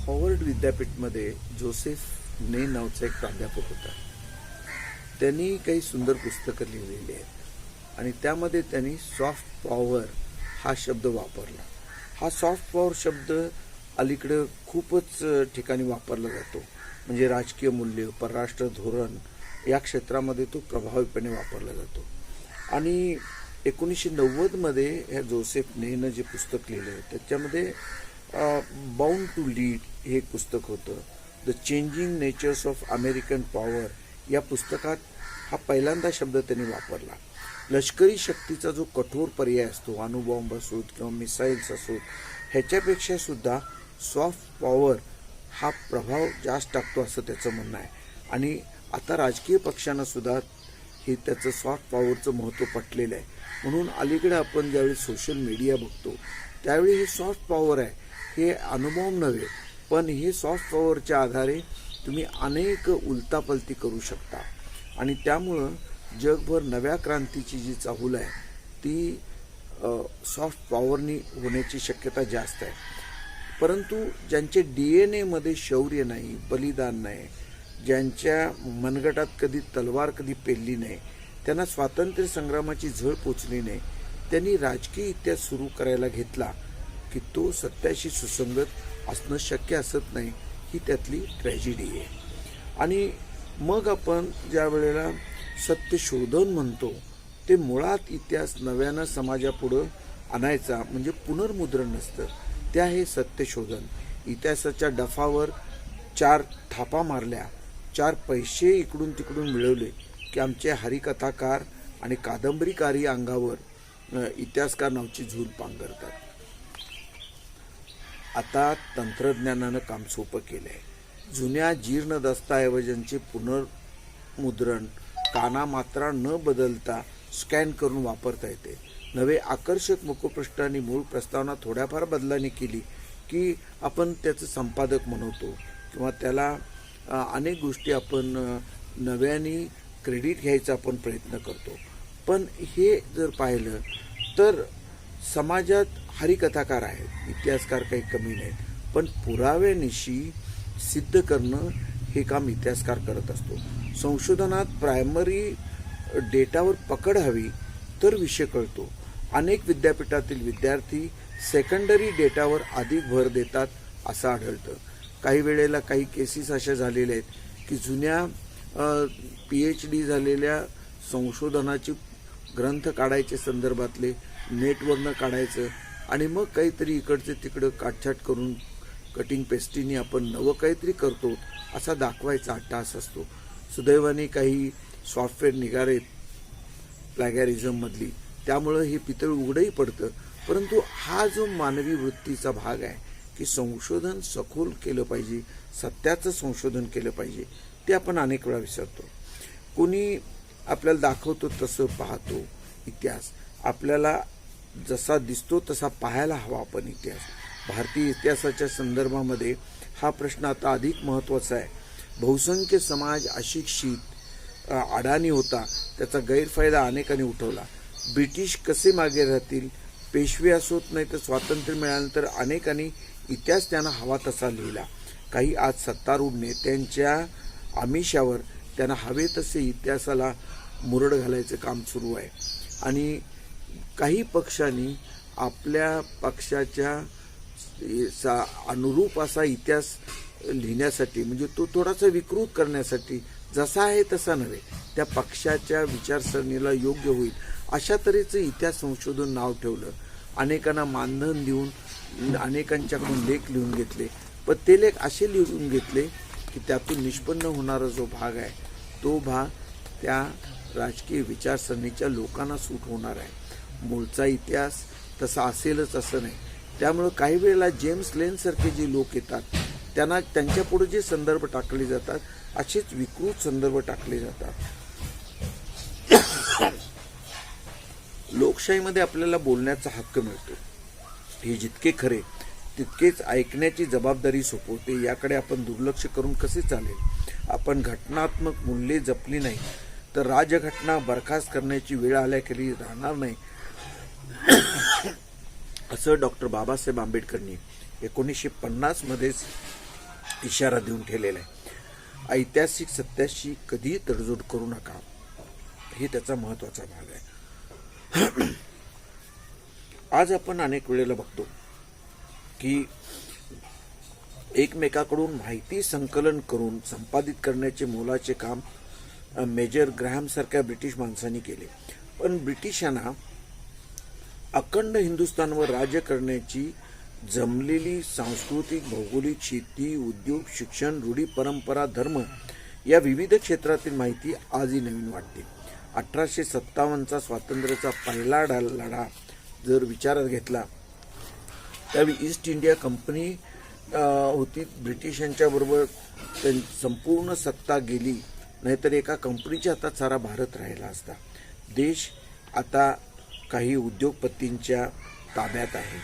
Howard विद्यापीठमध्ये Joseph ने नावाचा एक प्राध्यापक होता. त्यांनी काही सुंदर पुस्तकं लिहिलेली आहेत आणि त्यामध्ये त्यांनी सॉफ्ट पॉवर हा शब्द वापरला. हा सॉफ्ट पॉवर शब्द अलीकडे खूपच ठिकाणी वापरला जातो. म्हणजे राजकीय मूल्य, परराष्ट्र धोरण या क्षेत्रामध्ये तो प्रभावीपणे वापरला जातो. आणि 1990मध्ये ह्या जोसेफ नेनं जे पुस्तक लिहिलं त्याच्यामध्ये बाउंड टू लीड हे एक पुस्तक होतं. The changing natures of American power या पुस्तकात हा पहिल्यांदा शब्द त्यांनी वापरला. लष्करी शक्तीचा जो कठोर पर्याय असतो, अणुबॉम्ब असोत किंवा मिसाईल्स असोत, ह्याच्यापेक्षा सुद्धा सॉफ्ट पॉवर हा प्रभाव जास्त टाकतो असं त्याचं म्हणणं आहे. आणि आता राजकीय पक्षांना सुद्धा हे त्याचं सॉफ्ट पॉवरचं महत्त्व पटलेलं आहे. म्हणून अलीकडे आपण ज्यावेळी सोशल मीडिया बघतो त्यावेळी हे सॉफ्ट पॉवर आहे, हे अणुबॉम्ब नव्हे, पण हे सॉफ्ट पॉवरच्या आधारे तुम्ही अनेक उलतापलती करू शकता. आणि त्यामुळं जगभर नव्या क्रांतीची जी चाहूल आहे ती सॉफ्ट पॉवरनी होण्याची शक्यता जास्त आहे. परंतु ज्यांचे DNA मध्ये शौर्य नाही, बलिदान नाही, ज्यांच्या मनगटात कधी तलवार कधी पेलली नाही, त्यांना स्वातंत्र्य संग्रामाची झळ पोचली नाही, त्यांनी राजकीय इतिहास सुरू करायला घेतला की तो सत्याशी सुसंगत असणं शक्य असत नाही. ही त्यातली ट्रॅजेडी आहे. आणि मग आपण ज्या वेळेला सत्यशोधन म्हणतो ते मुळात इतिहास नव्यानं समाजापुढं आणायचा म्हणजे पुनर्मुद्रण नसतं, ते आहे सत्यशोधन. इतिहासाच्या डफावर 4 थापा मारल्या, 4 पैसे इकडून तिकडून मिळवले की आमचे हरिकथाकार आणि कादंबरीकारी अंगावर इतिहासकार नावची झूल पांघरतात. आता तंत्रज्ञानानं काम सोपं केलं आहे. जुन्या जीर्ण दस्तऐवजांचे पुनर्मुद्रण कानामात्रा न बदलता स्कॅन करून वापरता येते. नवे आकर्षक मुखपृष्ठांनी मूळ प्रस्तावना थोड्याफार बदलांनी केली की आपण त्याचं संपादक म्हणवतो किंवा त्याला अनेक गोष्टी आपण नव्याने क्रेडिट घ्यायचा आपण प्रयत्न करतो. पण हे जर पाहिलं तर समाजात हरिकथाकार आहेत, इतिहासकार काही कमी नाहीत, पण पुराव्यानिशी सिद्ध करणं हे काम इतिहासकार करत असतो. संशोधनात प्रायमरी डेटावर पकड हवी तर विषय कळतो. अनेक विद्यापीठातील विद्यार्थी सेकंडरी डेटावर अधिक भर देतात असं आढळतं. काही वेळेला काही केसेस अशा झालेल्या आहेत की जुन्या PhD झालेल्या संशोधनाचे ग्रंथ काढायचे संदर्भातले नेटवरनं काढायचं आणि मग काहीतरी इकडचे तिकडं काटछाट करून कटिंग पेस्टीने आपण नवं काहीतरी करतो असा दाखवायचा अट्टाहास असतो. सुदैवाने काही सॉफ्टवेअर निघालेत प्लॅगॅरिझममधली, त्यामुळं हे पितळ उघडंही पडतं. परंतु हा जो मानवी वृत्तीचा भाग आहे की संशोधन सखोल केलं पाहिजे, सत्याचं संशोधन केलं पाहिजे, ते आपण अनेक वेळा विसरतो. कोणी आपल्याला दाखवतो तसं पाहतो इतिहास, आपल्याला जसा दिसतो तसा पाहायला हवा आपण इतिहास. भारतीय इतिहासाच्या संदर्भामध्ये हा प्रश्न आता अधिक महत्त्वाचा आहे. बहुसंख्य समाज अशिक्षित अडाणी होता, त्याचा गैरफायदा अनेकांनी उठवला. ब्रिटिश कसे मागे राहतील, पेशवे असोत नाही तर स्वातंत्र्य मिळाल्यानंतर अनेकांनी इतिहास त्यांना हवा तसा लिहिला. काही आज सत्तारूढ नेत्यांच्या आमिषावर त्यांना हवे तसे इतिहासाला मुरड घालायचं काम सुरू आहे. आणि काही पक्षांनी आपल्या पक्षाच्या अनुरूप असा इतिहास लिहिण्यासाठी म्हणजे तो थोडासा विकृत करण्यासाठी, जसा आहे तसा नव्हे, त्या पक्षाच्या विचारसरणीला योग्य होईल अशा तऱ्हेचं इतिहास संशोधन नाव ठेवलं. अनेकांना मानधन देऊन अनेकांच्याकडून लेख लिहून घेतले, पण ते लेख असे लिहून घेतले की त्यातून निष्पन्न होणारा जो भाग आहे तो भाग त्या राजकीय विचारसरणीच्या लोकांना सूट होणार आहे. मूळचा इतिहास तसा असेलच असं नाही. त्यामुळं काही वेळेला जेम्स लेनसारखे जे लोक येतात त्यांना त्यांच्यापुढे जे संदर्भ टाकले जातात असेच विकृत संदर्भ टाकले जातात. लोकशाहीमध्ये आपल्याला बोलण्याचा हक्क मिळतो, हे जितके खरे तितकेच ऐकण्याची जबाबदारी सोपवते. याकडे आपण दुर्लक्ष करून कसे चालेल. आपण घटनात्मक मूल्ये जपली नाही तर राजघटना बरखास्त करण्याची वेळ आल्याखेरी राहणार नाही असं डॉक्टर बाबासाहेब आंबेडकरांनी 1950 मध्येच इशारा देऊन ठेवलेला आहे. ऐतिहासिक सत्याशी कधीही तडजोड करू नका, हे त्याचा महत्त्वाचा भाग आहे. आज आपण अनेक वेळेला बघतो की एकमेकाकडून माहिती संकलन करून संपादित करण्याचे मोलाचे काम मेजर ग्रॅहम सारख्या ब्रिटिश माणसांनी केले. पण ब्रिटिशांना अखंड हिंदुस्थानवर राज्य करण्याची जमलेली सांस्कृतिक, भौगोलिक, शेती, उद्योग, शिक्षण, रूढी, परंपरा, धर्म या विविध क्षेत्रातील माहिती आजही नवीन वाटते. 1857चा स्वातंत्र्याचा पहिला लढा जर विचारात घेतला, त्यावेळी ईस्ट इंडिया कंपनी होती. ब्रिटिशांच्या बरोबर संपूर्ण सत्ता गेली, नाहीतर एका कंपनीच्या हातात सारा भारत राहिला असता. देश आता काही उद्योगपतींच्या ताब्यात आहे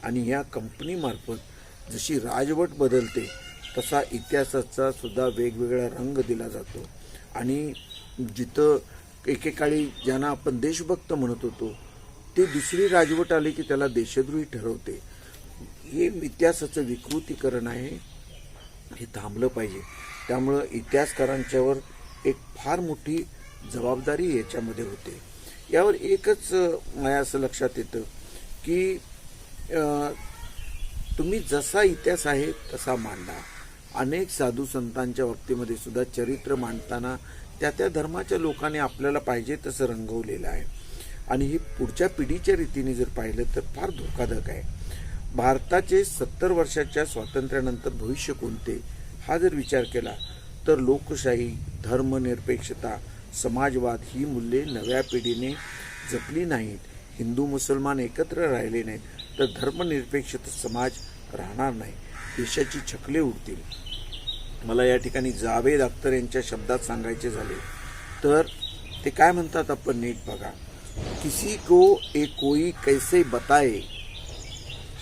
आणि या कंपनीमार्फत जशी राजवट बदलते तसा इतिहासाचा सुद्धा वेगवेगळा रंग दिला जातो. आणि जिथं एकेकाळी ज्यांना आपण देशभक्त म्हणत होतो ते दुसरी राजवट आली की त्याला देशद्रोही ठरवते. हे इतिहासाचं विकृतीकरण आहे, हे थांबलं पाहिजे. त्यामुळं इतिहासकारांच्यावर एक फार मोठी जबाबदारी याच्यामध्ये होते. यावर एकच मला असं लक्षात येतं की तुम्ही जसा इतिहास आहे तसा मांडा. अनेक साधू संतांच्या बाबतीमध्ये सुद्धा चरित्र मांडताना त्या त्या धर्माच्या लोकांनी आपल्याला पाहिजे तसं रंगवलेलं आहे. आणि ही पुढच्या पिढीच्या रीतीने जर पाहिलं तर फार धोकादायक आहे. भारताचे 70 वर्षाच्या स्वातंत्र्यानंतर भविष्य कोणते हा जर विचार केला तर लोकशाही, धर्मनिरपेक्षता, समाजवाद ही मूल्ये नव्या पिढीने जपली नाहीत, हिंदू मुसलमान एकत्र राहिले नाहीत तर धर्मनिरपेक्ष समाज राहणार नाही, देशाची छकले उडतील. मला या ठिकाणी जावेद अख्तर यांच्या शब्दात सांगायचे झाले तर ते काय म्हणतात आपण नीट बघा. किसी को एक कोई कैसे बताए,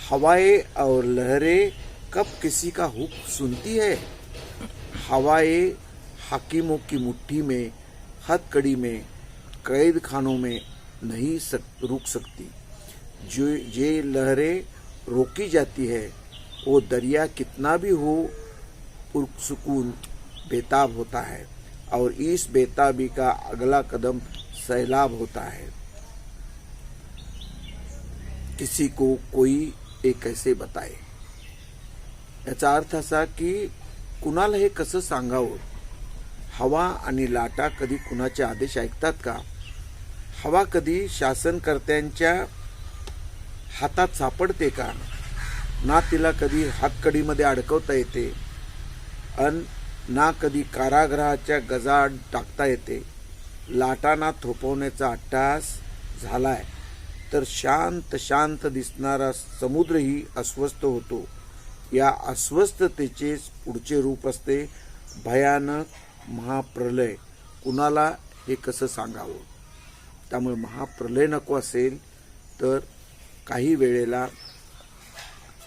हवाएं और लहरें कब किसी का हुक्म सुनती है, हवाएं हाकिमों की मुट्ठी में, हथकड़ी में, कैद खानों में नहीं रुक सकती. जो ये लहरें रोकी जाती है वो दरिया कितना भी हो पुरसुकून बेताब होता है और इस बेताबी का अगला कदम सैलाब होता है. किसी को कोई एक कैसे बताए, याचा अर्थ असा की कुणाला हे कसं सांगावं. हवा आणि लाटा कधी कुणाचे आदेश ऐकतात का? हवा कधी शासनकर्त्यांच्या हातात सापडते का? ना तिला कधी हातकडीमध्ये अडकवता येते ना कधी कारागृहाच्या गजाआड टाकता येते. लाटांना थोपवण्याचा अट्टहास झालाय तर शांत शांत दिसणारा समुद्रही अस्वस्थ होतो. या अस्वस्थतेचे पुढचे रूप असते भयानक महाप्रलय. कुणाला हे कसं सांगावं? त्यामुळे महाप्रलय नको असेल तर काही वेळेला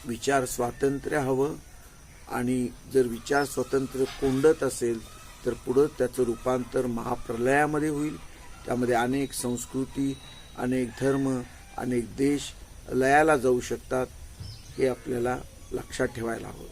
विचार स्वातंत्र्य हवं. आणि जर विचार स्वातंत्र्य कोंडत असेल तर पुढं त्याचं रूपांतर महाप्रलयामध्ये होईल. त्यामध्ये अनेक संस्कृती, अनेक धर्म, अनेक देश लयाला जाऊ शकतात. हे आपल्याला लक्षात ठेवायला हवं.